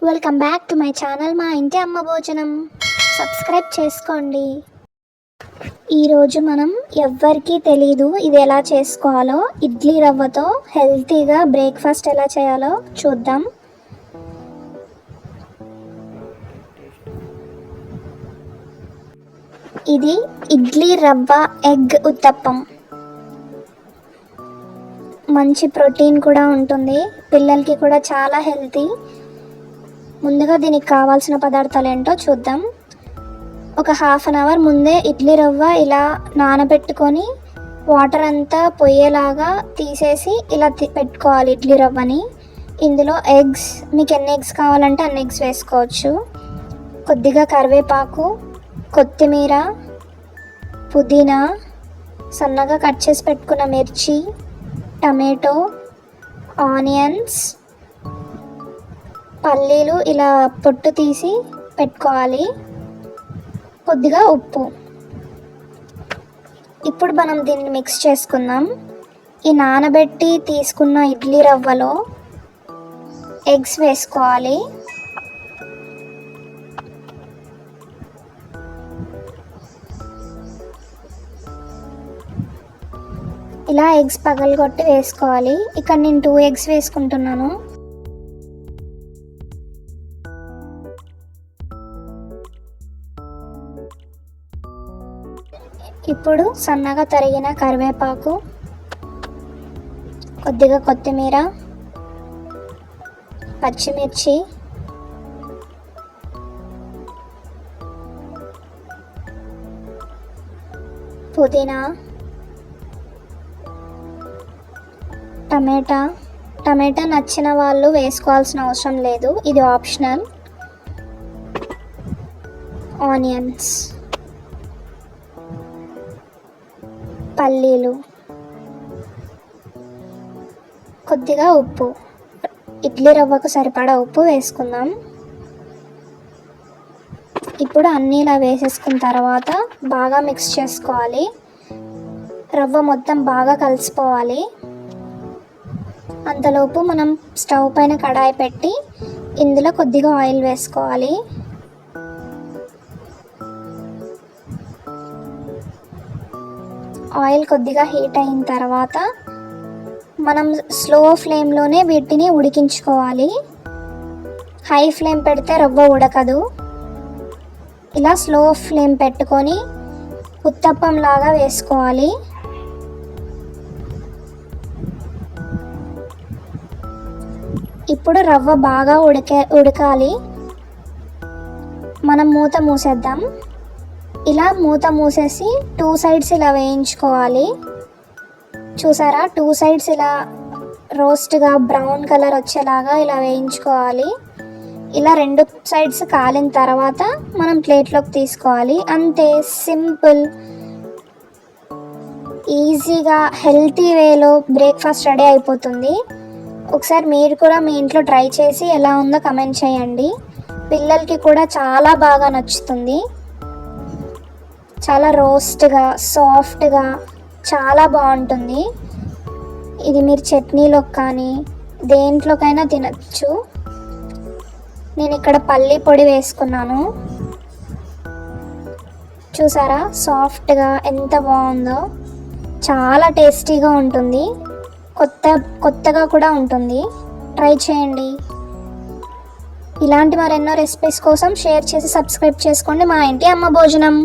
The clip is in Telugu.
Welcome back to my channel మా ఇంటి అమ్మ భోజనం. సబ్స్క్రైబ్ చేసుకోండి. ఈరోజు మనం ఎవ్వరికీ తెలీదు ఇది ఎలా చేసుకోవాలో ఇడ్లీ రవ్వతో హెల్తీగా బ్రేక్ఫాస్ట్ ఎలా చేయాలో చూద్దాం. ఇది ఇడ్లీ రవ్వ ఎగ్ ఉత్తప్పం. మంచి ప్రోటీన్ కూడా ఉంటుంది, పిల్లలకి కూడా చాలా హెల్తీ. ముందుగా దీనికి కావాల్సిన పదార్థాలు ఏంటో చూద్దాం. ఒక హాఫ్ అన్ అవర్ ముందే ఇడ్లీ రవ్వ ఇలా నానబెట్టుకొని వాటర్ అంతా పొయ్యేలాగా తీసేసి ఇలా పెట్టుకోవాలి ఇడ్లీ రవ్వని. ఇందులో ఎగ్స్, మీకు ఎన్ని ఎగ్స్ కావాలంటే అన్ని ఎగ్స్ వేసుకోవచ్చు. కొద్దిగా కరివేపాకు, కొత్తిమీర, పుదీనా, సన్నగా కట్ చేసి పెట్టుకున్న మిర్చి, టమాటో, ఆనియన్స్, పల్లీలు ఇలా పొట్టు తీసి పెట్టుకోవాలి, కొద్దిగా ఉప్పు. ఇప్పుడు మనం దీన్ని మిక్స్ చేసుకుందాం. ఈ నానబెట్టి తీసుకున్న ఇడ్లీ రవ్వలో ఎగ్స్ వేసుకోవాలి. ఇలా ఎగ్స్ పగలగొట్టి వేసుకోవాలి. ఇక్కడ నేను 2 ఎగ్స్ వేసుకుంటున్నాను. ఇప్పుడు సన్నగా తరిగిన కరివేపాకు, కొద్దిగా కొత్తిమీర, పచ్చిమిర్చి, పుదీనా, టమాటా నచ్చిన వాళ్ళు వేసుకోవాల్సిన అవసరం లేదు, ఇది ఆప్షనల్. ఆనియన్స్, పల్లీలు, కొద్దిగా ఉప్పు, ఇడ్లీ రవ్వకు సరిపడా ఉప్పు వేసుకుందాం. ఇప్పుడు అన్నీ ఇలా వేసేసుకున్న తర్వాత బాగా మిక్స్ చేసుకోవాలి. రవ్వ మొత్తం బాగా కలిసిపోవాలి. అంతలోపు మనం స్టవ్ పైన కడాయి పెట్టి ఇందులో కొద్దిగా ఆయిల్ వేసుకోవాలి. ఆయిల్ కొద్దిగా హీట్ అయిన తర్వాత మనం స్లో ఫ్లేమ్లోనే వీటిని ఉడికించుకోవాలి. హై ఫ్లేమ్ పెడితే రవ్వ ఉడకదు. ఇలా స్లో ఫ్లేమ్ పెట్టుకొని ఉత్తప్పం లాగా వేసుకోవాలి. ఇప్పుడు రవ్వ బాగా ఉడకాలి. మనం మూత మూసేద్దాం. ఇలా మూత మూసేసి 2 సైడ్స్ ఇలా వేయించుకోవాలి. చూసారా, 2 సైడ్స్ ఇలా రోస్ట్గా బ్రౌన్ కలర్ వచ్చేలాగా ఇలా వేయించుకోవాలి. ఇలా 2 సైడ్స్ కాలిన తర్వాత మనం ప్లేట్లోకి తీసుకోవాలి. అంతే, సింపుల్, ఈజీగా హెల్తీ వేలో బ్రేక్ఫాస్ట్ రెడీ అయిపోతుంది. ఒకసారి మీరు కూడా మీ ఇంట్లో ట్రై చేసి ఎలా ఉందో కమెంట్ చేయండి. పిల్లలకి కూడా చాలా బాగా నచ్చుతుంది. చాలా రోస్ట్గా, సాఫ్ట్గా, చాలా బాగుంటుంది. ఇది మీరు చట్నీలోకి కానీ దేంట్లోకైనా తినచ్చు. నేను ఇక్కడ పల్లి పొడి వేసుకున్నాను. చూసారా సాఫ్ట్గా ఎంత బాగుందో. చాలా టేస్టీగా ఉంటుంది, కొత్తగా కూడా ఉంటుంది. ట్రై చేయండి. ఇలాంటి మరెన్నో రెసిపీస్ కోసం షేర్ చేసి సబ్స్క్రైబ్ చేసుకోండి మా ఇంటి అమ్మ భోజనం.